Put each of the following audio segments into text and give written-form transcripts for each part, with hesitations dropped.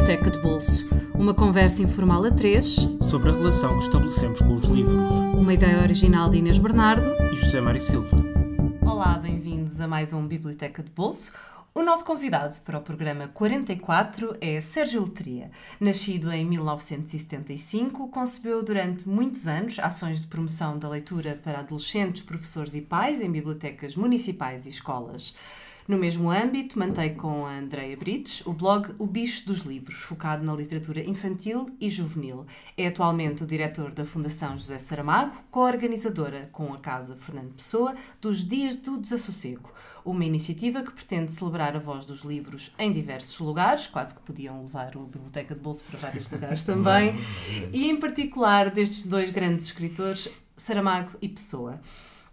Biblioteca de Bolso. Uma conversa informal a três sobre a relação que estabelecemos com os livros. Uma ideia original de Inês Bernardo E José Mário Silva. Olá, bem-vindos a mais um Biblioteca de Bolso. O nosso convidado para o programa 44 é Sérgio Letria. Nascido em 1975, concebeu durante muitos anos ações de promoção da leitura para adolescentes, professores e pais em bibliotecas municipais e escolas. No mesmo âmbito, mantém com a Andreia Brites o blog O Bicho dos Livros, focado na literatura infantil e juvenil. É atualmente o diretor da Fundação José Saramago, co-organizadora com a Casa Fernando Pessoa dos Dias do Desassossego, uma iniciativa que pretende celebrar a voz dos livros em diversos lugares, quase que podiam levar a Biblioteca de Bolso para vários lugares também, e em particular destes dois grandes escritores, Saramago e Pessoa.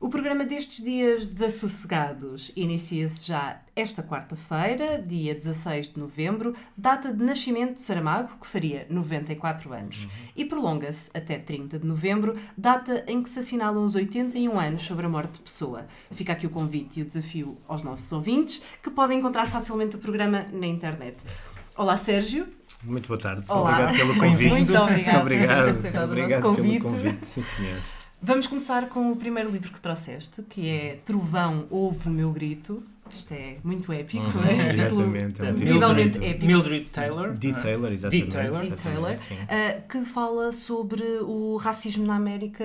O programa destes Dias Desassossegados inicia-se já esta quarta-feira, dia 16 de novembro, data de nascimento de Saramago, que faria 94 anos, e prolonga-se até 30 de novembro, data em que se assinalam os 81 anos sobre a morte de Pessoa. Fica aqui o convite e o desafio aos nossos ouvintes, que podem encontrar facilmente o programa na internet. Olá, Sérgio. Muito boa tarde. Olá. Obrigado pelo convite. Muito obrigado. Obrigado pelo convite. Sim, senhor. Vamos começar com o primeiro livro que trouxeste, que é Trovão, Ouve o Meu Grito. Isto é muito épico, este título incrivelmente épico. Mildred Taylor. Dee Taylor, exatamente. Dee Taylor, que fala sobre o racismo na América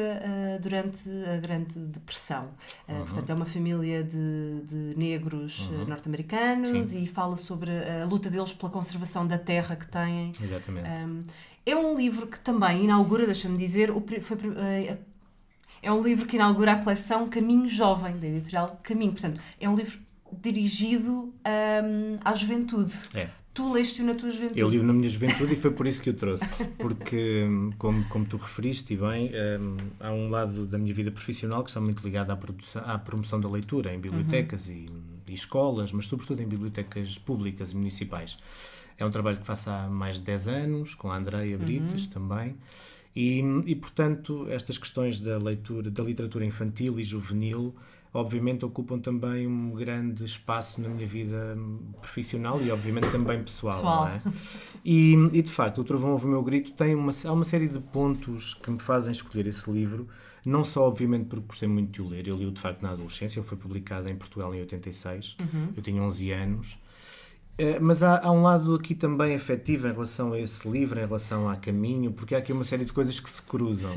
durante a Grande Depressão. Portanto, é uma família de negros norte-americanos e fala sobre a luta deles pela conservação da terra que têm. Exatamente. É um livro que também inaugura, deixa-me dizer, é um livro que inaugura a coleção Caminho Jovem, da editorial Caminho. Portanto, é um livro dirigido à juventude. É. Tu leste-o na tua juventude. Eu li-o na minha juventude e foi por isso que o trouxe. Porque, como tu referiste e bem, há um lado da minha vida profissional que está muito ligado à promoção da leitura em bibliotecas e escolas, mas sobretudo em bibliotecas públicas e municipais. É um trabalho que faço há mais de 10 anos, com a Andreia Brites também. E, portanto, estas questões da leitura, da literatura infantil e juvenil, obviamente ocupam também um grande espaço na minha vida profissional e, obviamente, também pessoal. Não é? E, de facto, o Trovão Ouve o Meu Grito há uma série de pontos que me fazem escolher esse livro, não só, obviamente, porque gostei muito de o ler. Eu li-o, de facto, na adolescência. Ele foi publicado em Portugal em 86. Eu tinha 11 anos. Mas há um lado aqui também afetivo em relação a esse livro, em relação a Caminho, porque há aqui uma série de coisas que se cruzam.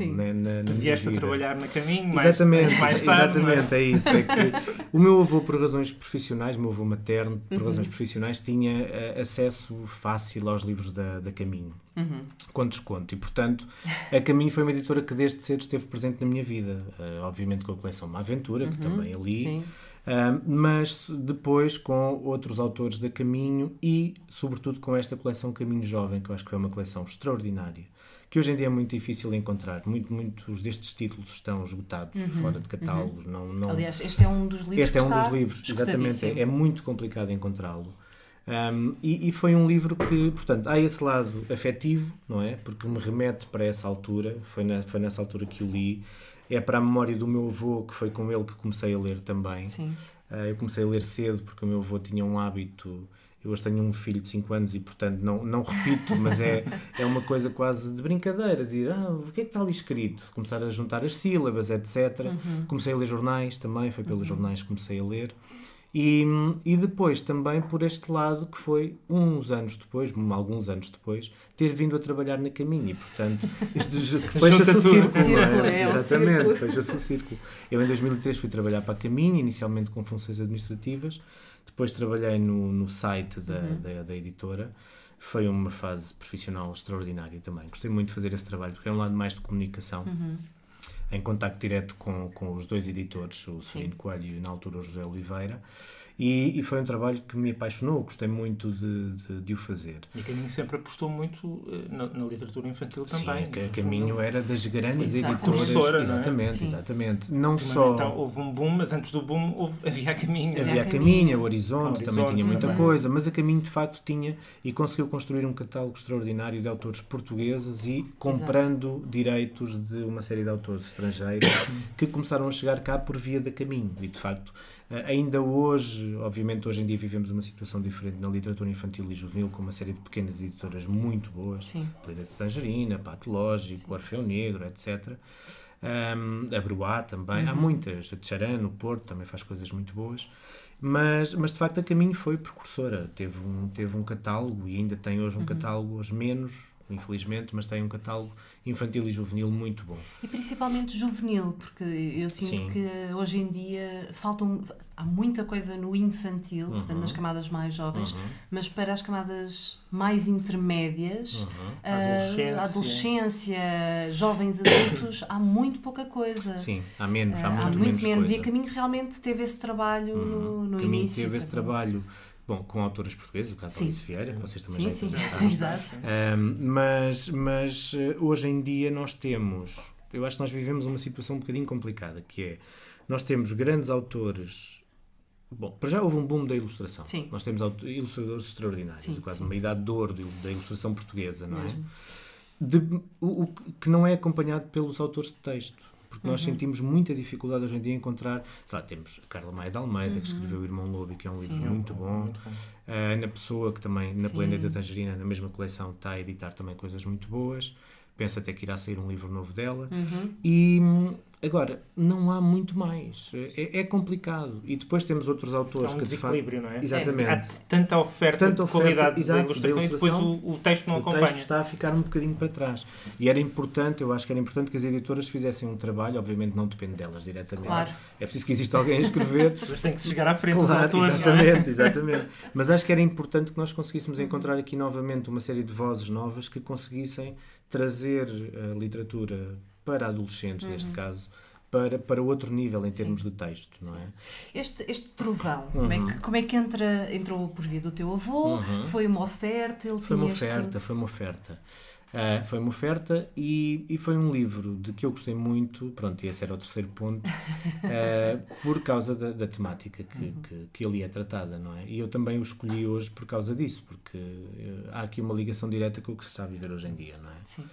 Tu vieste a trabalhar na Caminho exatamente, mais tarde. Exatamente, é isso. É que o meu avô, por razões profissionais, o meu avô materno, por razões profissionais, tinha acesso fácil aos livros da Caminho, com desconto. E, portanto, a Caminho foi uma editora que desde cedo esteve presente na minha vida. Obviamente com a coleção Uma Aventura, que também ali. Sim. Mas depois com outros autores da Caminho e, sobretudo, com esta coleção Caminho Jovem, que eu acho que é uma coleção extraordinária, que hoje em dia é muito difícil encontrar. Muitos destes títulos estão esgotados, fora de catálogos. Não... Aliás, este é um dos livros Este é um dos livros, exatamente. É muito complicado encontrá-lo. E foi um livro que, portanto, há esse lado afetivo, não é? Porque me remete para essa altura, foi nessa altura que o li. É para a memória do meu avô, que foi com ele que comecei a ler também. Sim. Eu comecei a ler cedo, porque o meu avô tinha um hábito. Eu hoje tenho um filho de 5 anos e, portanto, não repito, mas é uma coisa quase de brincadeira, de ir, o que é que está ali escrito? Começar a juntar as sílabas, etc. Comecei a ler jornais também, foi pelos jornais que comecei a ler. E depois também por este lado que foi alguns anos depois, ter vindo a trabalhar na Caminho e, portanto, fecha-se o círculo. Exatamente, fecha-se o círculo. Eu em 2003 fui trabalhar para a Caminho, inicialmente com funções administrativas, depois trabalhei no site da editora. Foi uma fase profissional extraordinária também. Gostei muito de fazer esse trabalho, porque é um lado mais de comunicação. Em contacto direto com os dois editores, o Serino Coelho e, na altura, o José Oliveira. E foi um trabalho que me apaixonou, gostei muito de o fazer. E a Caminho sempre apostou muito na literatura infantil também. Sim, a Caminho era das grandes editoras. Exatamente. Não só... Então, houve um boom, mas antes do boom havia a Caminho. Havia a Caminho, o Horizonte também tinha muita coisa, mas a Caminho, de facto, tinha e conseguiu construir um catálogo extraordinário de autores portugueses e comprando direitos de uma série de autores estrangeiros. estrangeiro que começaram a chegar cá por via da Caminho. E, de facto, ainda hoje, obviamente, hoje em dia vivemos uma situação diferente na literatura infantil e juvenil, com uma série de pequenas editoras muito boas. Sim. Planeta Tangerina, Patológico, Orfeu Negro, etc. A Bruá também. Há muitas. A Tcharan, no Porto, também faz coisas muito boas. Mas de facto, a Caminho foi precursora. Teve um catálogo, e ainda tem hoje um catálogo, hoje menos, infelizmente, mas tem um catálogo infantil e juvenil muito bom. E principalmente juvenil, porque eu sinto que hoje em dia há muita coisa no infantil, portanto, nas camadas mais jovens, mas para as camadas mais intermédias, adolescência, jovens adultos, há muito pouca coisa. Sim, há menos, há muito menos coisa. E a Caminho realmente teve esse trabalho no Caminho início. teve esse trabalho, bom, com autoras portuguesas, o caso da Alice Vieira, que vocês também já entrevistaram. Exato. Mas hoje em dia eu acho que nós vivemos uma situação um bocadinho complicada, que é, nós temos grandes autores. Bom, para já houve um boom da ilustração. Sim. Nós temos ilustradores extraordinários, quase uma idade de ouro da ilustração portuguesa, não é? O que não é acompanhado pelos autores de texto. Porque nós sentimos muita dificuldade hoje em dia em encontrar... Sei lá, temos a Carla Maia de Almeida, que escreveu O Irmão Lobo, que é um livro muito bom. A Ana Pessoa, que também, na Planeta Tangerina, na mesma coleção, está a editar também coisas muito boas. Penso até que irá sair um livro novo dela. E... Agora, não há muito mais. É complicado. E depois temos outros autores que, de facto... desequilíbrio, não é? Exatamente. Há tanta oferta de qualidade da ilustração, e depois o texto não acompanha. O texto está a ficar um bocadinho para trás. E eu acho que era importante que as editoras fizessem um trabalho, obviamente não depende delas diretamente. Claro. É preciso que exista alguém a escrever. Mas tem que se chegar à frente dos Claro, autores. exatamente. Mas acho que era importante que nós conseguíssemos encontrar aqui novamente uma série de vozes novas que conseguissem trazer a literatura para adolescentes, neste caso, para outro nível em termos de texto, não é? Este trovão, como é que entrou por via do teu avô? Foi uma oferta? Foi uma oferta e foi um livro de que eu gostei muito, pronto, e esse era o terceiro ponto, por causa da temática que ali é tratada, não é? E eu também o escolhi hoje por causa disso, porque há aqui uma ligação direta com o que se está a viver hoje em dia, não é? Sim.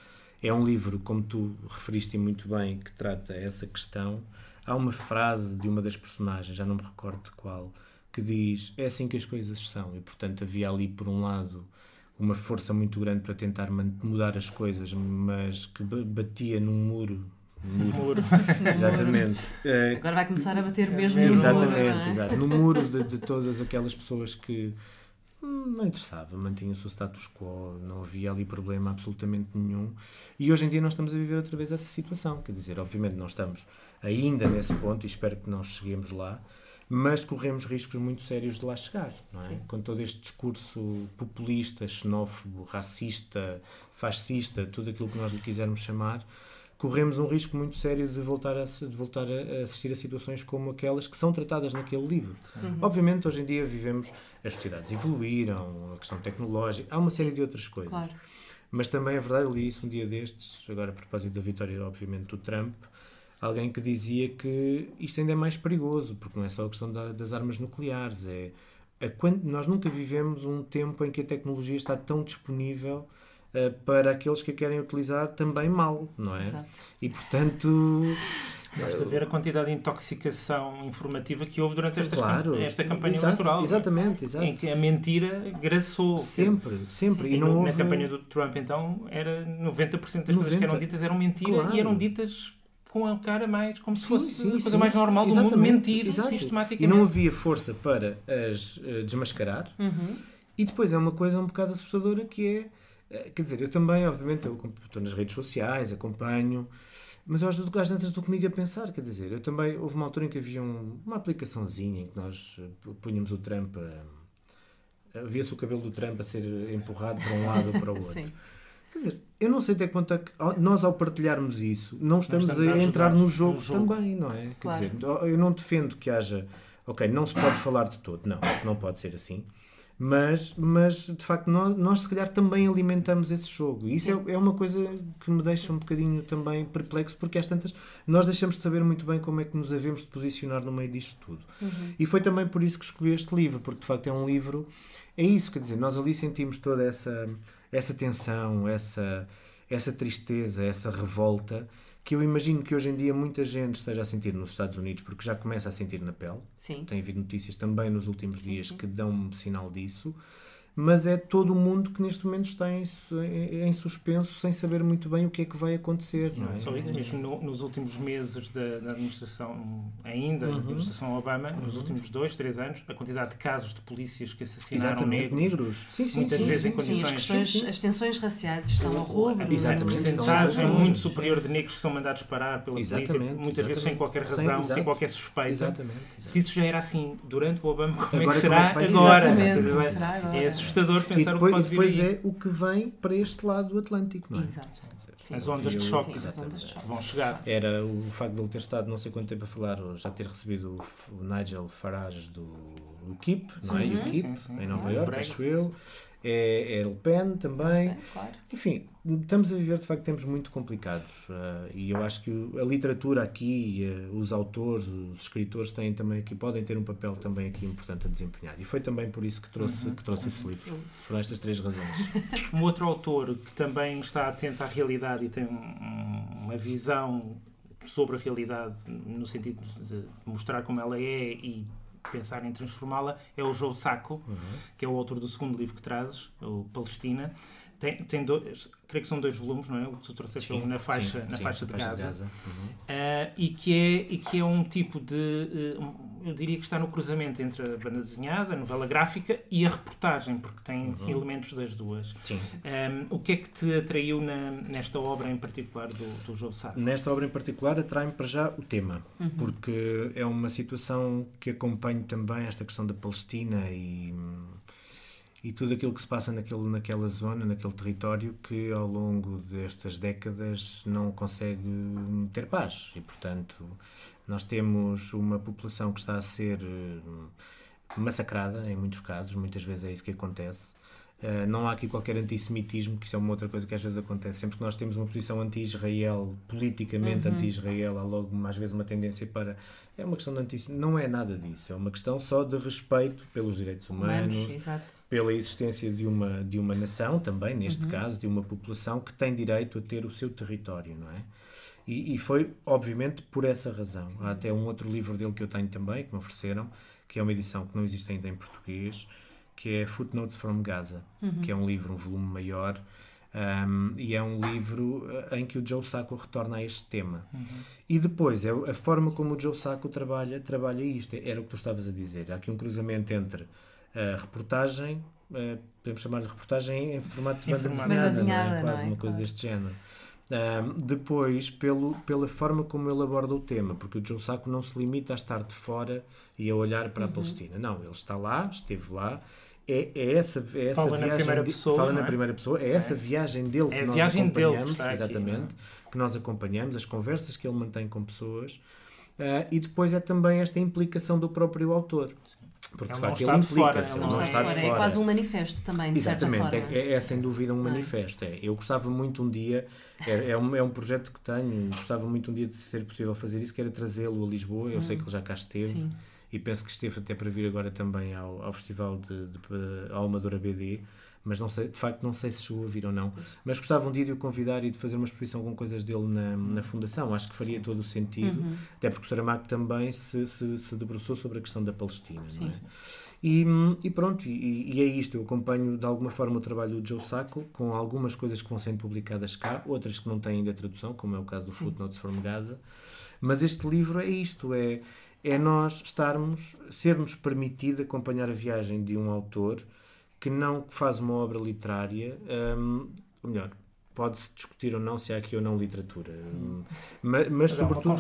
É um livro, como tu referiste muito bem, que trata essa questão. Há uma frase de uma das personagens, já não me recordo de qual, que diz: é assim que as coisas são. E, portanto, havia ali, por um lado, uma força muito grande para tentar mudar as coisas, mas que batia num muro. Exatamente. Agora vai começar a bater mesmo no muro. Exatamente, exato. No muro de todas aquelas pessoas que não interessava, mantinha-se o status quo, não havia ali problema absolutamente nenhum. E hoje em dia nós estamos a viver outra vez essa situação. Quer dizer, obviamente não estamos ainda nesse ponto, e espero que não cheguemos lá, mas corremos riscos muito sérios de lá chegar, não é? Com todo este discurso populista, xenófobo, racista, fascista, tudo aquilo que nós lhe quisermos chamar, corremos um risco muito sério de voltar a assistir a situações como aquelas que são tratadas naquele livro. Obviamente, hoje em dia as sociedades evoluíram, a questão tecnológica, há uma série de outras coisas. Claro. Mas também é verdade, eu li isso um dia destes, agora a propósito da vitória, obviamente, do Trump, alguém que dizia que isto ainda é mais perigoso, porque não é só a questão das armas nucleares, nós nunca vivemos um tempo em que a tecnologia está tão disponível para aqueles que a querem utilizar também mal, não é? Exato. E, portanto... Basta ver a quantidade de intoxicação informativa que houve durante esta campanha exato, eleitoral. Exatamente. Em que a mentira graçou. Sempre. E não na campanha do Trump, então, era 90% das coisas que eram ditas eram mentira, e eram ditas com a cara mais, como se fosse a coisa mais normal do mundo, mentir sistematicamente. E não havia força para as desmascarar. E depois é uma coisa um bocado assustadora que quer dizer, eu também, obviamente, eu estou nas redes sociais, acompanho, mas eu às vezes estou comigo a pensar, quer dizer, eu também, houve uma altura em que havia uma aplicaçãozinha em que nós punhamos o Trump, via-se o cabelo do Trump a ser empurrado para um lado ou para o outro. Sim. Quer dizer, eu não sei até quanto é que nós, ao partilharmos isso, não estamos a entrar no jogo também, não é? Claro. Quer dizer, eu não defendo que haja, não se pode falar de todo, não, isso não pode ser assim. Mas de facto, nós se calhar também alimentamos esse jogo. E isso é uma coisa que me deixa um bocadinho também perplexo, porque às tantas nós deixamos de saber muito bem como é que nos havemos de posicionar no meio disto tudo. E foi também por isso que escolhi este livro, porque de facto é um livro... É isso, quer dizer, nós ali sentimos toda essa tensão, essa tristeza, essa revolta, que eu imagino que hoje em dia muita gente esteja a sentir nos Estados Unidos, porque já começa a sentir na pele. Sim. Tem havido notícias também nos últimos dias que dão sinal disso. Mas é todo o mundo que neste momento está em suspenso, sem saber muito bem o que é que vai acontecer. Não é? Só isso mesmo. Nos últimos meses da administração, da administração Obama, nos últimos 2, 3 anos, a quantidade de casos de polícias que assassinaram negros. Sim, muitas vezes em condições... As tensões raciais estão ao rubro. Exatamente. A percentagem muito superior de negros que são mandados parar pela polícia, muitas vezes sem qualquer razão, sem qualquer suspeita. Exatamente. Se isso já era assim durante o Obama, como agora, é que será agora? É assustador pensar o que pode vir aí. E depois é o que vem para este lado do Atlântico, não é? Exato. As ondas de choque vão chegar. Era o facto de ele ter estado não sei quanto tempo a falar, ou já ter recebido o Nigel Farage do UKIP, não é? UKIP, em Nova Iorque, acho eu. É Le Pen também. Claro. Enfim, estamos a viver de facto tempos muito complicados e eu acho que a literatura aqui, os autores, os escritores têm também aqui, podem ter um papel também aqui importante a desempenhar. E foi também por isso que trouxe esse livro. Foram estas 3 razões. Um outro autor que também está atento à realidade e tem uma visão sobre a realidade no sentido de mostrar como ela é e pensar em transformá-la, é o Joe Sacco, que é o autor do segundo livro que trazes, o Palestina. Tem dois, creio que são 2 volumes, não é? O que tu trouxeste na faixa de Gaza. E que é um tipo de... eu diria que está no cruzamento entre a banda desenhada, a novela gráfica e a reportagem, porque tem elementos das duas. O que é que te atraiu nesta obra em particular do Joe Sacco? Nesta obra em particular atrai-me para já o tema, porque é uma situação que acompanho também esta questão da Palestina e tudo aquilo que se passa naquela zona, naquele território, que ao longo destas décadas não consegue ter paz. E, portanto, nós temos uma população que está a ser massacrada, em muitos casos, muitas vezes é isso que acontece. Não há aqui qualquer antissemitismo, que isso é uma outra coisa que às vezes acontece. Sempre que nós temos uma posição anti-Israel, politicamente anti-Israel, há logo às vezes uma tendência para... É uma questão de antissemitismo. Não é nada disso. É uma questão só de respeito pelos direitos humanos, pela existência de uma nação também, neste caso, de uma população que tem direito a ter o seu território, não é? E foi, obviamente, por essa razão. Há até um outro livro dele que eu tenho também, que me ofereceram, que é uma edição que não existe ainda em português, que é Footnotes from Gaza, que é um livro, um volume maior, e é um livro em que o Joe Sacco retorna a este tema. E depois, é a forma como o Joe Sacco trabalha isto. Era o que tu estavas a dizer. Há aqui um cruzamento entre a reportagem, podemos chamar de reportagem em formato de banda desenhada, não é? Quase uma coisa deste género. Depois, pela forma como ele aborda o tema, porque o Joe Sacco não se limita a estar de fora e a olhar para a Palestina. Não, ele está lá, esteve lá. É essa fala viagem na primeira pessoa, fala na primeira pessoa, é essa viagem dele que nós acompanhamos, exatamente, que nós acompanhamos, as conversas que ele mantém com pessoas, e depois é também esta implicação do próprio autor. Porque de facto ele implica-se, não está de fora. É quase um manifesto também, de certa forma. É sem dúvida um manifesto. Eu gostava muito um dia, é um projeto que tenho, gostava muito um dia de ser possível fazer isso, que era trazê-lo a Lisboa. Eu sei que ele já cá esteve. Sim. E penso que esteve até para vir agora também ao festival ao Amadora BD, mas não sei, de facto não sei se chegou a vir ou não, mas gostava um dia de o convidar e de fazer uma exposição com coisas dele na Fundação. Acho que faria todo o sentido, até porque o Saramago também se debruçou sobre a questão da Palestina, não é? E pronto, e é isto. Eu acompanho de alguma forma o trabalho do Joe Sacco, com algumas coisas que vão sendo publicadas cá, outras que não têm ainda tradução, como é o caso do Footnotes from Gaza, mas este livro é isto, é nós sermos permitido acompanhar a viagem de um autor que não faz uma obra literária, ou melhor, pode-se discutir ou não se há aqui ou não literatura, mas sobretudo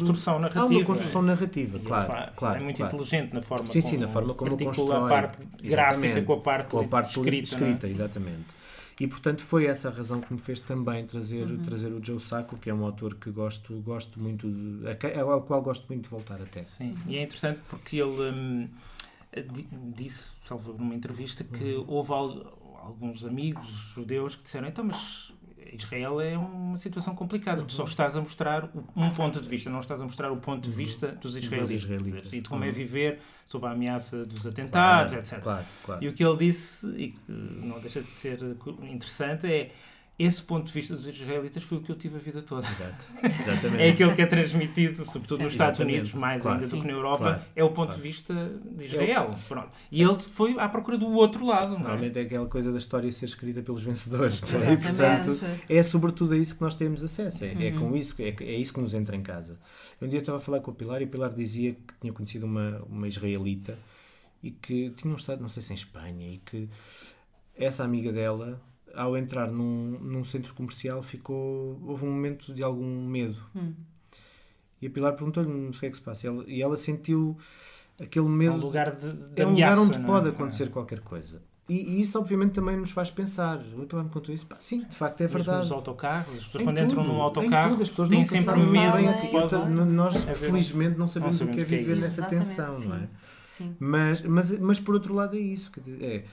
há uma construção narrativa, claro. É muito inteligente na forma na forma como constrói a parte gráfica com a parte escrita, exatamente. E, portanto, foi essa a razão que me fez também trazer o Joe Sacco, que é um autor que gosto muito, ao qual gosto muito de voltar até. Sim, e é interessante porque ele disse, salvo numa entrevista, que houve alguns amigos judeus que disseram, então, mas Israel é uma situação complicada, tu só estás a mostrar um ponto de vista, não estás a mostrar o ponto de vista dos israelitas e de como é viver sob a ameaça dos atentados, etc. Claro. E o que ele disse, e que não deixa de ser interessante, é esse ponto de vista dos israelitas foi o que eu tive a vida toda. Exato. Exatamente. É aquele que é transmitido, sobretudo nos Estados Exatamente. Unidos, mais Claro. ainda do Sim. que na Europa, Claro. é o ponto de vista de Israel. Pronto. E ele foi à procura do outro lado. Não é? Normalmente é aquela coisa da história ser escrita pelos vencedores. Não é? E, Exatamente. portanto, é sobretudo a isso que nós temos acesso. É com isso, é isso que nos entra em casa. Um dia eu estava a falar com o Pilar e o Pilar dizia que tinha conhecido uma israelita e que tinha estado, não sei se em Espanha, e que essa amiga dela, ao entrar num centro comercial, houve um momento de algum medo. E a Pilar perguntou-lhe o que é que se passa. E ela sentiu aquele É medo. um lugar de É um ameaça, lugar onde não é? pode acontecer qualquer coisa. E isso, obviamente, também nos faz pensar. O Pilar me contou isso. Pá, sim, de facto, é Mesmo verdade. nos autocarros, as pessoas Em quando entram tudo, num em autocarro tudo, as pessoas têm nunca sempre sabem medo. bem assim. Claro. Nós, É ver- felizmente, não sabemos o que é sabemos o que é viver isso. nessa tensão, Exatamente, não é? Sim. Mas por outro lado é isso. Quer dizer,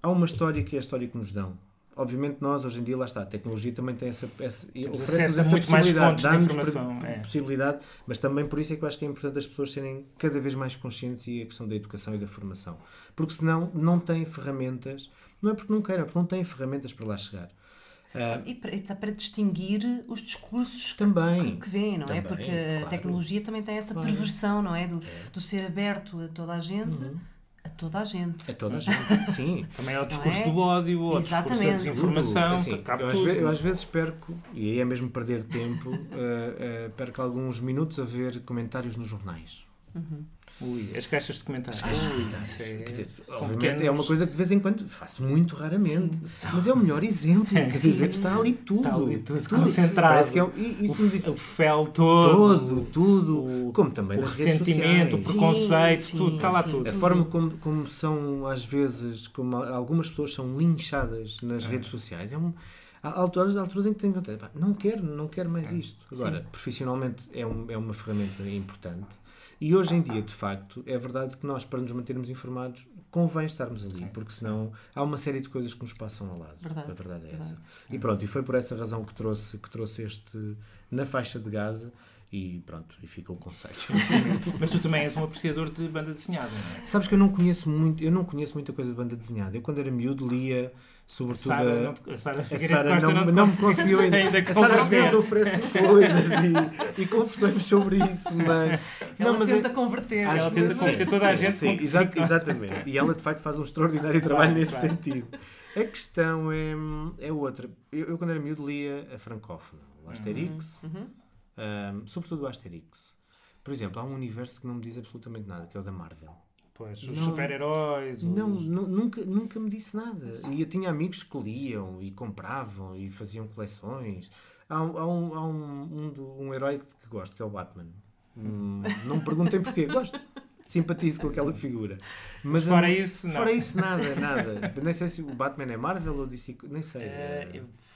há uma história que é a história que nos dão. Obviamente nós, hoje em dia, lá está, a tecnologia também tem oferece-nos acesso a essa muito mais possibilidade, fontes de dá-nos informação, possibilidade, mas também por isso é que eu acho que é importante as pessoas serem cada vez mais conscientes e a questão da educação e da formação. Porque senão não têm ferramentas, não é porque não queiram, é porque não têm ferramentas para lá chegar. E para distinguir os discursos Também. que vêm, não é? Também, Porque claro. a tecnologia também tem essa Claro. perversão, não é? Do ser aberto a toda a gente. A toda a gente. É toda a gente, sim. Também há o discurso Não é? do ódio, o discurso da Exatamente. desinformação, Assim, cabe eu, tudo. eu às vezes perco, e aí é mesmo perder tempo, perco alguns minutos a ver comentários nos jornais. Ui, as caixas de comentários. Ui, isso Quer dizer, são obviamente pequenos- é uma coisa que de vez em quando faço muito raramente, Sim. mas é o melhor exemplo. Quer dizer, está ali tudo. Está ali tudo concentrado. Parece que e isso me disse O fel todo. tudo, como também O nas redes ressentimento, o sociais. preconceito, Sim, tudo, está lá sim. tudo. A forma como são, às vezes, como algumas pessoas são linchadas nas redes sociais, há alturas em que tenho vontade, pá, não quero mais isto. Agora, profissionalmente é uma ferramenta importante e hoje em dia, de facto, é verdade que nós, para nos mantermos informados, convém estarmos ali, porque senão há uma série de coisas que nos passam ao lado. Verdade, A verdade é verdade. essa. E pronto, e foi por essa razão que trouxe este na faixa de Gaza. E pronto, e fica o conselho. Mas tu também és um apreciador de banda desenhada, não é? Sabes que eu não conheço muita coisa de banda desenhada. Eu quando era miúdo lia sobretudo A Sara a Figueiredo Sara Costa não me conseguiu ainda. A Sara às vezes converter. oferece-me coisas e conversamos sobre isso, mas Ela tenta converter. às Ela tenta vezes- converter toda a sim, gente sim, com que exatamente. E ela de facto faz um extraordinário trabalho nesse claro. sentido. A questão é outra. Eu quando era miúdo lia a francófona, o Asterix, sobretudo o Asterix. Por exemplo, há um universo que não me diz absolutamente nada, que é o da Marvel. Pois, os Não. super-heróis. Nunca me disse nada. E eu tinha amigos que liam e compravam e faziam coleções. Há um herói que gosto, que é o Batman. Não me perguntem porquê. Gosto. Simpatizo com aquela figura. Mas Fora isso, não. Fora isso, nada. Nem sei se o Batman é Marvel ou DC. Nem sei.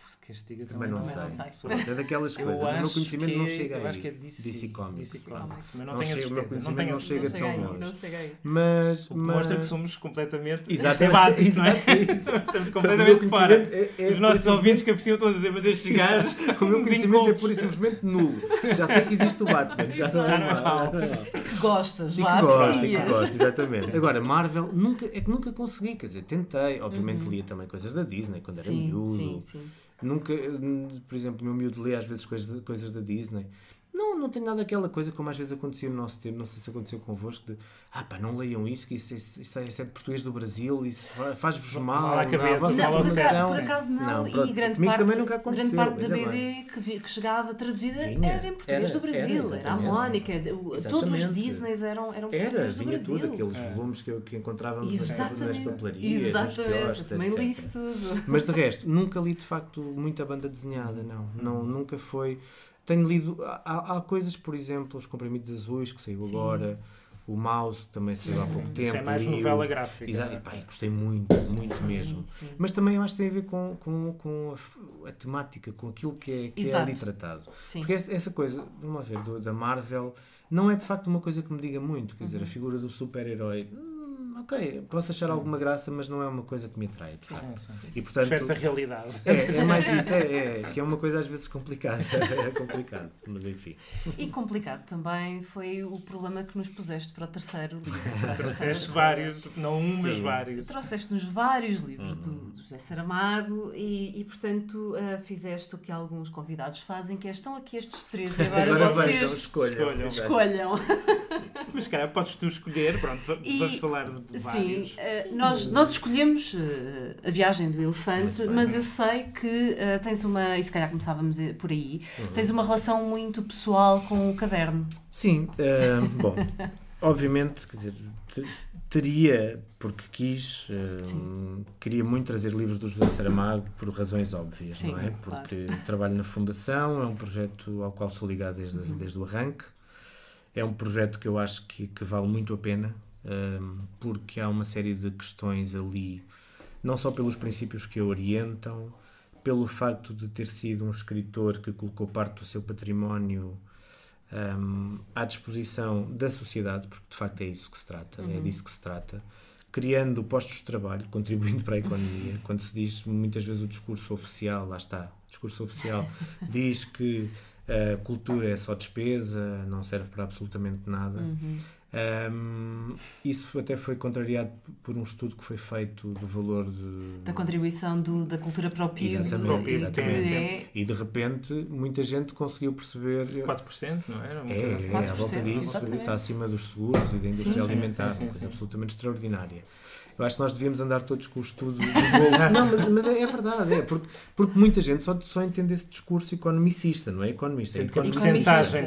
Se castiga Também não Também não sei. sei. É daquelas Eu coisas. O meu acho conhecimento que não chega eu aí. acho que é DC Comics. DC Comics. Mas Não não tenho a chega, o meu certeza. conhecimento não chega tão longe. Não chega aí. Mas O que mostra que somos completamente... Exato, Isto é básico, não é? exato, é isso. Estamos O completamente meu fora. conhecimento é Os nossos por ouvintes que apreciam todos a dizer, mas estes gajos... O meu uns conhecimento é incultos. pura e simplesmente nulo. Já sei que existe o Batman. Já não é mal. Que gostas, E vá, que gosto, aprecias. exatamente. Agora, Marvel, nunca consegui. Quer dizer, tentei. Obviamente lia também coisas da Disney quando era miúdo. Sim. Nunca, por exemplo, o meu miúdo lê às vezes coisas da Disney. Não tem nada aquela coisa como às vezes acontecia no nosso tempo, não sei se aconteceu convosco, de não leiam isso, que isso é de português do Brasil, isso faz-vos mal, à cabeça, a vossa fala ao formação. Por acaso não, pronto, e grande comigo parte, também nunca grande aconteceu, parte da ainda BD que chegava traduzida Vinha. era em português do Brasil, era a exatamente. Mónica, todos os Exatamente. Disneys eram português do vinha Brasil. tudo, aqueles volumes que encontrávamos nas Exatamente, papelarias, nos quiosques, também li etc. isso tudo. Mas de resto, nunca li de facto muita banda desenhada, não nunca foi. Tenho lido, há coisas, por exemplo, os Comprimidos Azuis, que saiu agora, o Mouse, que também saiu há pouco tempo. É mais li novela gráfica. Exato, não é? e gostei muito mesmo. Sim. Mas também eu acho que tem a ver com a temática, com aquilo que é Exato. ali tratado. Sim. Porque essa coisa, vamos lá ver, da Marvel, não é de facto uma coisa que me diga muito. Quer dizer, a figura do super-herói, ok, posso achar alguma graça, mas não é uma coisa que me atrai, de facto. Sim. E, portanto, preferes a realidade. É mais isso, que é uma coisa às vezes complicada. É complicado, mas enfim. E complicado também foi o problema que nos puseste para o terceiro livro. Trouxeste vários, não um, mas vários. Trouxeste-nos vários livros do José Saramago e portanto, fizeste o que alguns convidados fazem, que é, estão aqui estes três e agora vocês vejam, escolham. Mas, cara, podes tu escolher, pronto, vamos falar de vários. Sim, nós escolhemos A Viagem do Elefante, mas eu sei que tens uma, e se calhar começávamos por aí, tens uma relação muito pessoal com o caderno. Sim, bom, obviamente, quer dizer, teria, porque queria muito trazer livros do José Saramago por razões óbvias, Sim, não é? Porque trabalho na Fundação, é um projeto ao qual estou ligado desde o arranque. É um projeto que eu acho que vale muito a pena, porque há uma série de questões ali, não só pelos princípios que a orientam, pelo facto de ter sido um escritor que colocou parte do seu património à disposição da sociedade, porque de facto é isso que se trata, é disso que se trata, criando postos de trabalho, contribuindo para a economia. Quando se diz muitas vezes o discurso oficial, lá está, o discurso oficial diz que a cultura é só despesa, não serve para absolutamente nada. Isso até foi contrariado por um estudo que foi feito do valor da contribuição da cultura para o PIB. Exatamente. E de repente muita gente conseguiu perceber 4%, não era? À volta disso, está acima dos seguros e da indústria alimentar, uma coisa sim. absolutamente extraordinária. Eu acho que nós devíamos andar todos com o estudo do bolso. Não, mas é verdade, porque muita gente só entende esse discurso economicista, não é economista. A porcentagem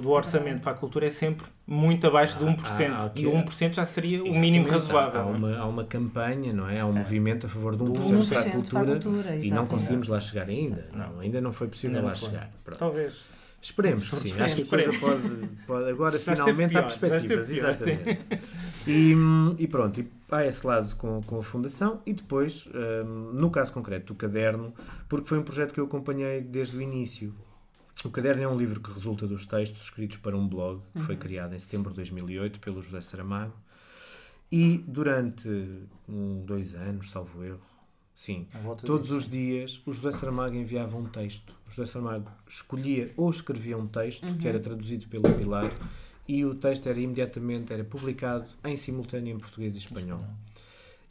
do orçamento para a cultura é sempre muito abaixo de 1%. Okay. E o 1% já seria o mínimo razoável. Há uma campanha, não é? Há um movimento a favor de 1% para a cultura e não conseguimos lá chegar ainda. Ainda não foi possível lá chegar. Pronto. Talvez. Esperemos que sim. Acho que a coisa pode agora finalmente há perspectivas. Exatamente. E pronto, e há esse lado com a Fundação e depois, no caso concreto do caderno, porque foi um projeto que eu acompanhei desde o início. O caderno é um livro que resulta dos textos escritos para um blog que foi criado em setembro de 2008 pelo José Saramago e durante 2 anos, salvo erro, sim, todos os dias o José Saramago enviava um texto. O José Saramago escolhia ou escrevia um texto que era traduzido pelo Pilar e o texto era publicado em simultâneo em português e espanhol.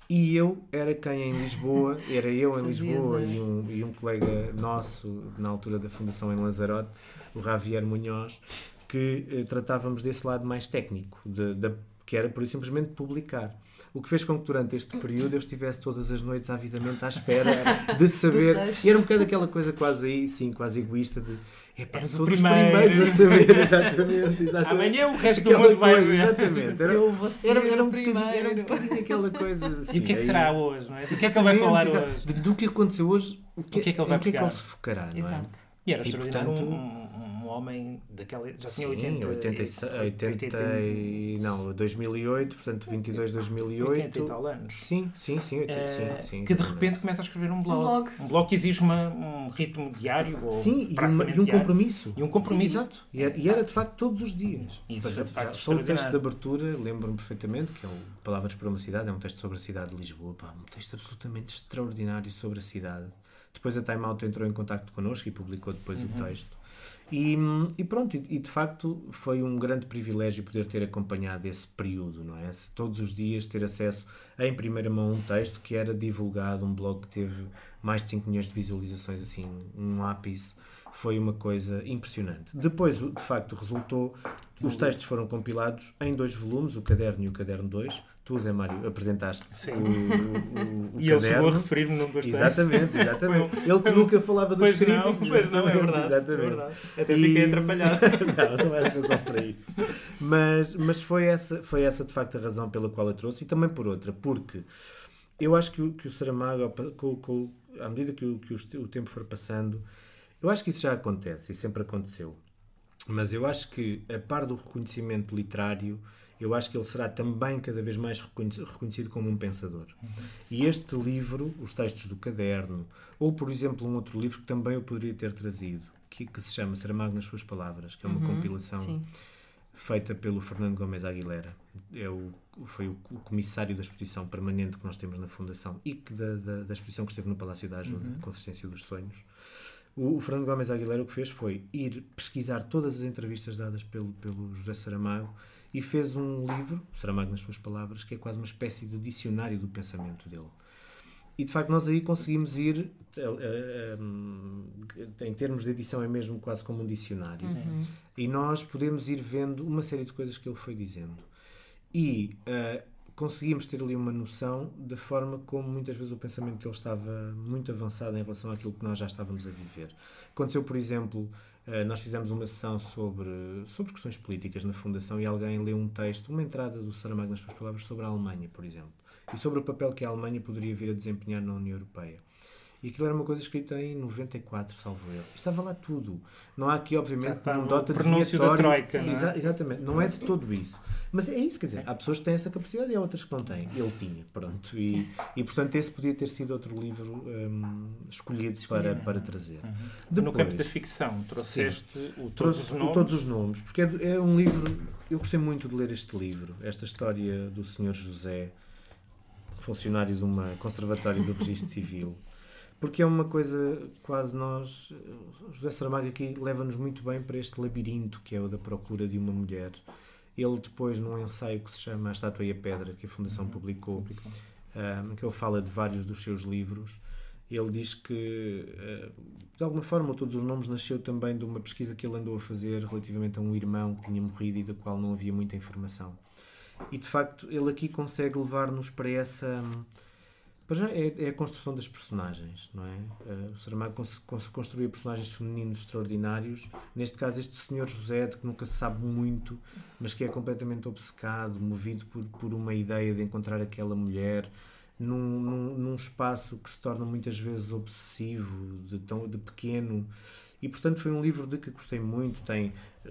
E eu era em Lisboa e um colega nosso na altura da Fundação em Lanzarote, o Javier Munhoz, que tratávamos desse lado mais técnico, que era por isso simplesmente publicar. O que fez com que durante este período eu estivesse todas as noites avidamente à espera de saber. E era um bocado aquela coisa quase egoísta de sou dos primeiros a saber. Exatamente. Amanhã o resto do mundo vai ver. Exatamente. Era um bocadinho aquela coisa assim. E o que é que será hoje, não é? Do que é que ele vai falar hoje? Do que aconteceu hoje, o que é que ele vai pegar? Ele se focará, não é? Exato. E era extraordinário, um homem daquela... Já tinha 2008, portanto 22, 2008. 80 e tal anos. Sim. Que de repente começa a escrever um blog. Um blog que exige um ritmo diário. E um compromisso. Exato. E era de facto todos os dias. Só o texto de abertura, lembro-me perfeitamente, que é o Palavras para uma Cidade, é um texto sobre a cidade de Lisboa. Um texto absolutamente extraordinário sobre a cidade. Depois a Time Out entrou em contacto connosco e publicou depois o texto. E pronto, e de facto foi um grande privilégio poder ter acompanhado esse período, não é? Todos os dias ter acesso em primeira mão a um texto que era divulgado, um blog que teve mais de 5 milhões de visualizações, assim, um ápice, foi uma coisa impressionante. Depois, de facto, resultou, os textos foram compilados em 2 volumes, o Caderno e o Caderno 2. Tu, Zé Mário, apresentaste o e ele chegou a referir-me num dos textos. Exatamente. Ele que nunca falava dos críticos. Não, é verdade. Exatamente. Até fiquei atrapalhado. Não era razão para isso. Mas foi essa de facto a razão pela qual eu trouxe, e também por outra, porque eu acho que o Saramago, à medida que o tempo for passando, eu acho que isso já acontece e sempre aconteceu. Mas eu acho que, a par do reconhecimento literário, eu acho que ele será também cada vez mais reconhecido como um pensador. E este livro, os textos do caderno, ou, por exemplo, um outro livro que também eu poderia ter trazido, que se chama Saramago nas suas palavras, que é uma compilação feita pelo Fernando Gomes Aguilera. Foi o comissário da exposição permanente que nós temos na Fundação e que da exposição que esteve no Palácio da Ajuda, Consistência dos Sonhos. O Fernando Gomes Aguilera o que fez foi ir pesquisar todas as entrevistas dadas pelo José Saramago e fez um livro, Saramago nas suas palavras, que é quase uma espécie de dicionário do pensamento dele. E de facto nós aí conseguimos ir, em termos de edição é mesmo quase como um dicionário, e nós podemos ir vendo uma série de coisas que ele foi dizendo. E conseguimos ter ali uma noção da forma como muitas vezes o pensamento dele estava muito avançado em relação àquilo que nós já estávamos a viver. Aconteceu, por exemplo, nós fizemos uma sessão sobre questões políticas na Fundação e alguém leu um texto, uma entrada do Saramago nas suas palavras sobre a Alemanha, por exemplo, e sobre o papel que a Alemanha poderia vir a desempenhar na União Europeia. E aquilo era uma coisa escrita em 94, salvo erro. Estava lá tudo. Não há aqui, obviamente, um dota adivinhatório. Troika, não é? Exatamente. Não é de todo isso. Mas é isso, quer dizer, há pessoas que têm essa capacidade e há outras que não têm. Ele tinha, pronto. E portanto, esse podia ter sido outro livro escolhido para trazer. Depois, no campo da ficção, trouxeste Todos os Nomes. Porque é um livro... Eu gostei muito de ler este livro. Esta história do Sr. José, funcionário de uma conservatório do Registro Civil. Porque é uma coisa quase nós... José Saramago aqui leva-nos muito bem para este labirinto que é o da procura de uma mulher. Ele depois, num ensaio que se chama A Estátua e a Pedra, que a Fundação publicou, que ele fala de vários dos seus livros, ele diz que, de alguma forma, Todos os Nomes nasceu também de uma pesquisa que ele andou a fazer relativamente a um irmão que tinha morrido e da qual não havia muita informação. E, de facto, ele aqui consegue levar-nos para essa... Para já é a construção das personagens, não é? O Saramago construiu personagens femininos extraordinários. Neste caso, este Sr. José, de que nunca se sabe muito, mas que é completamente obcecado, movido por uma ideia de encontrar aquela mulher num espaço que se torna muitas vezes obsessivo, de pequeno. E, portanto, foi um livro de que gostei muito.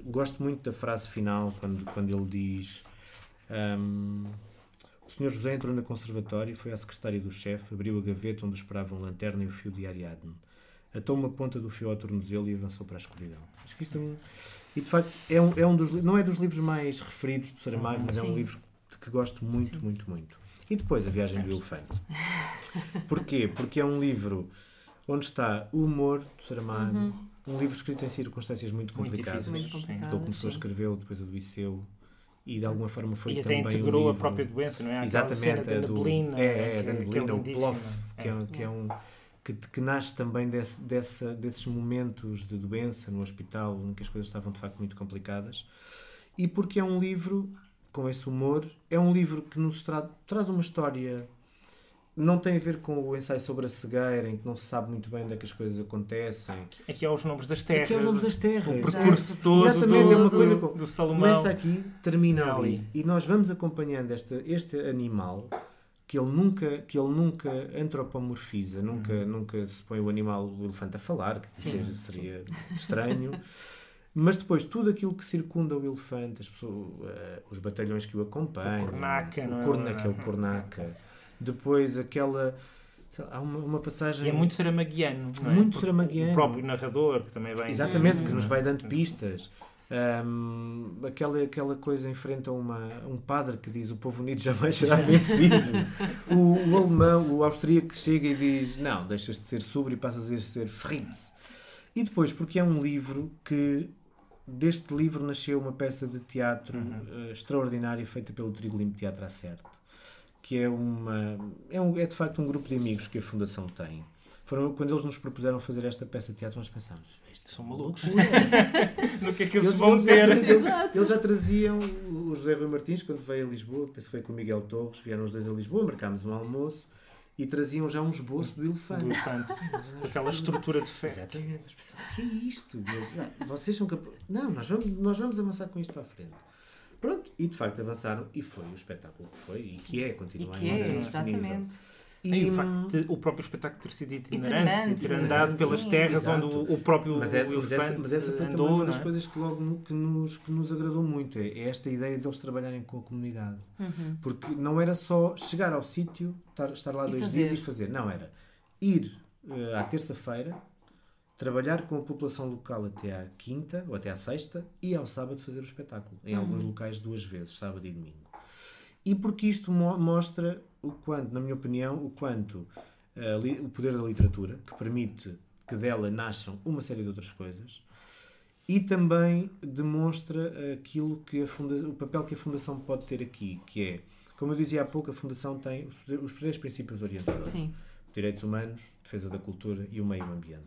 Gosto muito da frase final, quando ele diz... O Sr. José entrou na conservatória e foi à secretária do chefe, abriu a gaveta onde esperavam a lanterna e o fio de Ariadne. Atou uma ponta do fio ao tornozelo e avançou para a escuridão. Acho que isto E de facto é um dos... Não é dos livros mais referidos do Saramago, mas é um livro que gosto muito, muito, muito. E depois A Viagem do Elefante. Porquê? Porque é um livro onde está o humor do Saramago, um livro escrito em circunstâncias muito complicadas. Muito difíceis. Porque ele começou a escrevê-lo, depois adoeceu. E de alguma forma foi também até integrou a própria doença, não é? Exatamente, a neblina, da neblina, o plof, que nasce também desses momentos de doença no hospital, em que as coisas estavam de facto muito complicadas. E porque é um livro com esse humor, é um livro que nos traz uma história... Não tem a ver com o ensaio sobre a cegueira, em que não se sabe muito bem onde é que as coisas acontecem. Aqui é os nomes das terras. Aqui é os nomes das terras. O percurso todo exatamente, é uma coisa do Salomão. Começa aqui, termina ali. E nós vamos acompanhando este animal que ele nunca antropomorfiza, nunca se põe o elefante a falar, que seria estranho. Mas depois, tudo aquilo que circunda o elefante, as pessoas, os batalhões que o acompanham, aquele cornaca. Depois há uma passagem... E é muito saramaguiano, não é? Muito saramaguiano. O próprio narrador, que também vem... Exatamente, que nos vai dando pistas. Aquela coisa enfrenta um padre que diz: o povo unido jamais será vencido. O alemão, o austríaco que chega e diz: não, deixas de ser sobre e passas a ser Fritz. E depois, porque é um livro que... Deste livro nasceu uma peça de teatro extraordinária feita pelo Trigo Limpo Teatro Acerte, que é de facto um grupo de amigos que a Fundação tem. Quando eles nos propuseram fazer esta peça de teatro, nós pensámos: são malucos. No que é que eles vão ter? Eles já traziam o José Rui Martins, quando veio a Lisboa, penso que foi com o Miguel Torres, vieram os dois a Lisboa, marcámos um almoço e traziam já um esboço do elefante. Aquela estrutura de fé. Exatamente. Nós pensámos: o que é isto? Vocês são capazes... Não, nós vamos avançar com isto para a frente. Pronto, e de facto avançaram, e foi o espetáculo que foi, e que é, continua ainda exatamente. E o facto de o próprio espetáculo ter sido itinerante, ter andado pelas terras onde o próprio elefante mas essa foi andou, também uma das coisas que logo que nos agradou muito, é esta ideia de eles trabalharem com a comunidade. Porque não era só chegar ao sítio, estar lá 2 dias e fazer. Não, era ir à terça-feira trabalhar com a população local até à quinta ou até à sexta e ao sábado fazer o espetáculo. Em alguns locais 2 vezes, sábado e domingo. E porque isto mostra o quanto, na minha opinião, o poder da literatura, que permite que dela nasçam uma série de outras coisas, e também demonstra aquilo que o papel que a Fundação pode ter aqui, que é, como eu dizia há pouco, a Fundação tem os 3 princípios orientadores. Sim. Direitos humanos, defesa da cultura e o meio ambiente.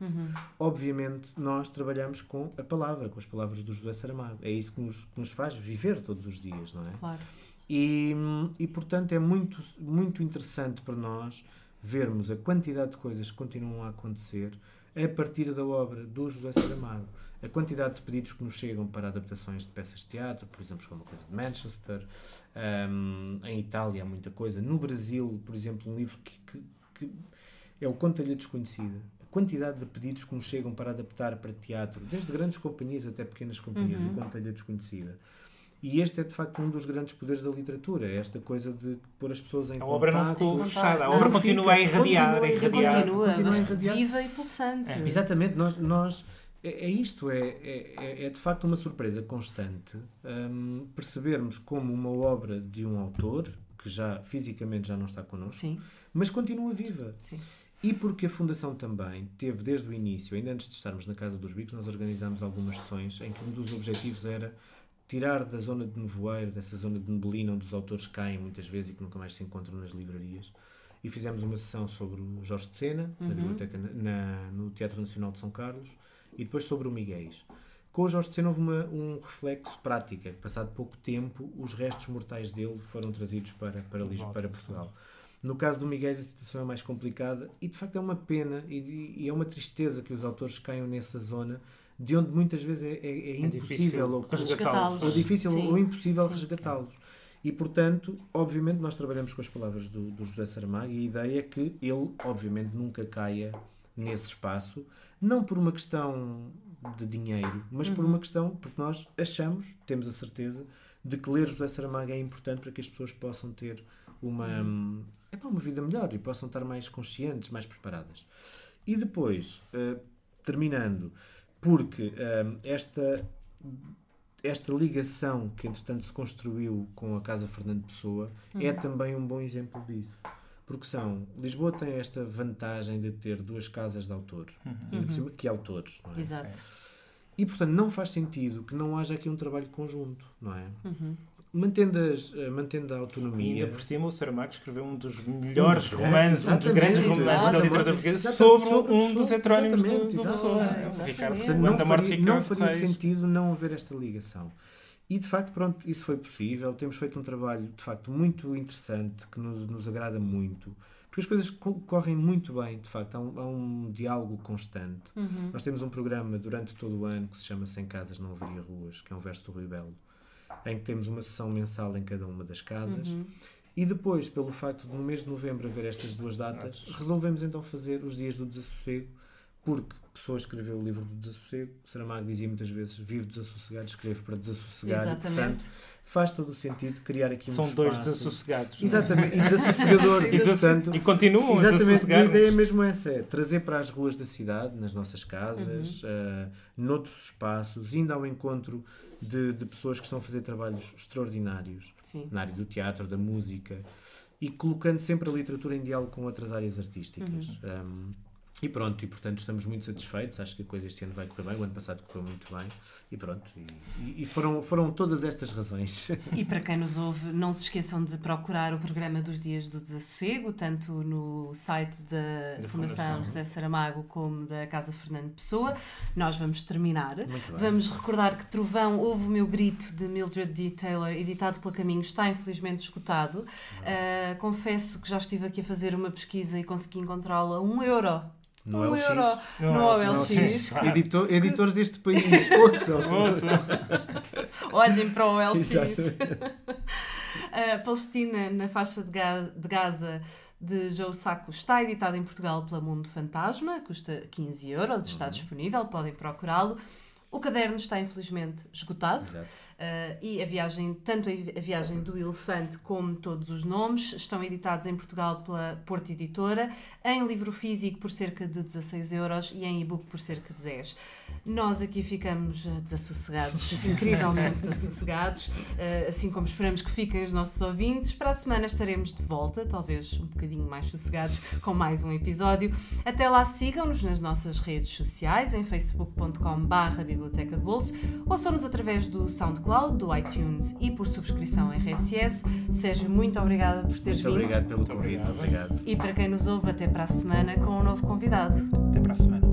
Obviamente, nós trabalhamos com a palavra, com as palavras do José Saramago. É isso que nos faz viver todos os dias, não é? Claro. E portanto, é muito, muito interessante para nós vermos a quantidade de coisas que continuam a acontecer a partir da obra do José Saramago. A quantidade de pedidos que nos chegam para adaptações de peças de teatro, por exemplo, como a coisa de Manchester, em Itália há muita coisa. No Brasil, por exemplo, um livro que é o Conto-lhe a Desconhecida. A quantidade de pedidos que nos chegam para adaptar para teatro, desde grandes companhias até pequenas companhias, o Conto-lhe a Desconhecida. E este é, de facto, um dos grandes poderes da literatura. É esta coisa de pôr as pessoas em contacto. A obra não ficou fechada. A obra continua a irradiar. Continua viva e pulsante. Exatamente. É isto. É de facto uma surpresa constante percebermos como uma obra de um autor, que já fisicamente já não está connosco, Sim. mas continua viva. Sim. E porque a Fundação também teve, desde o início, ainda antes de estarmos na Casa dos Bicos, nós organizámos algumas sessões em que um dos objetivos era tirar da zona de nevoeiro, dessa zona de neblina onde os autores caem muitas vezes e que nunca mais se encontram nas livrarias. E fizemos uma sessão sobre o Jorge de Sena, na biblioteca, no Teatro Nacional de São Carlos, e depois sobre o Miguéis. Com o Jorge de Sena houve um reflexo prático, que passado pouco tempo os restos mortais dele foram trazidos para Portugal. No caso do Miguéis a situação é mais complicada e de facto é uma pena e é uma tristeza que os autores caiam nessa zona de onde muitas vezes é impossível resgatá-los. Ou difícil ou impossível resgatá-los. E, portanto, obviamente nós trabalhamos com as palavras do José Saramago e a ideia é que ele, obviamente, nunca caia nesse espaço, não por uma questão de dinheiro, mas por uma questão, porque nós temos a certeza de que ler José Saramago é importante para que as pessoas possam ter uma vida melhor e possam estar mais conscientes, mais preparadas. E depois, terminando, porque esta ligação que entretanto se construiu com a Casa Fernando Pessoa é também um bom exemplo disso. Porque Lisboa tem esta vantagem de ter 2 casas de autores, que autores, não é? Exato. E, portanto, não faz sentido que não haja aqui um trabalho conjunto, não é? Mantendo a autonomia. E ainda por cima o Saramago escreveu um dos melhores romances, um dos grandes romances da literatura portuguesa sobre um dos heterónimos do Pessoa. Ricardo. Portanto, não faria sentido não haver esta ligação. E, de facto, pronto, isso foi possível. Temos feito um trabalho, de facto, muito interessante, que nos agrada muito. Porque as coisas correm muito bem, de facto. Há um diálogo constante. Nós temos um programa durante todo o ano que se chama Sem Casas Não Haveria Ruas, que é um verso do Rui Belo, em que temos uma sessão mensal em cada uma das casas. E depois, pelo facto de no mês de novembro haver estas 2 datas, resolvemos então fazer os dias do desassossego, porque a pessoa escreveu o livro do desassossego. Saramago dizia muitas vezes: vivo desassossegado, escrevo para desassossegar. Exatamente. E, portanto, faz todo o sentido criar aqui um espaço. São 2 desassossegados. Exatamente, e desassossegadores. E, portanto, e continuam exatamente, a desassossegar. A ideia é mesmo essa, é trazer para as ruas da cidade, nas nossas casas, noutros espaços, indo ao encontro de pessoas que estão a fazer trabalhos extraordinários na área do teatro, da música, e colocando sempre a literatura em diálogo com outras áreas artísticas. E pronto, e portanto estamos muito satisfeitos. Acho que a coisa este ano vai correr bem. O ano passado correu muito bem. E pronto, e foram todas estas razões. E para quem nos ouve, não se esqueçam de procurar o programa dos Dias do Desassossego, tanto no site da Fundação José Saramago como da Casa Fernando Pessoa. Nós vamos terminar. Vamos recordar que Trovão, Ouve o Meu Grito, de Mildred D. Taylor, editado pela Caminho, está infelizmente esgotado. Confesso que já estive aqui a fazer uma pesquisa e consegui encontrá-la a €1. No OLX. No OLX. Editores deste país, ouçam. Olhem para o OLX. Palestina na faixa de Gaza, de Joe Sacco, está editado em Portugal pela Mundo Fantasma, custa €15, está disponível, podem procurá-lo. O caderno está infelizmente esgotado. e tanto a Viagem do Elefante como Todos os Nomes estão editados em Portugal pela Porto Editora, em livro físico por cerca de 16€ e em e-book por cerca de 10. Nós aqui ficamos desassossegados, incrivelmente desassossegados, assim como esperamos que fiquem os nossos ouvintes. Para a semana estaremos de volta, talvez um bocadinho mais sossegados, com mais um episódio. Até lá, sigam-nos nas nossas redes sociais, em facebook.com/Biblioteca de Bolso, ouçam-nos através do SoundCloud, do iTunes e por subscrição RSS. Sérgio, muito obrigada por teres vindo. Muito obrigado pelo convite. Obrigado. E para quem nos ouve, até para a semana com um novo convidado. Até para a semana.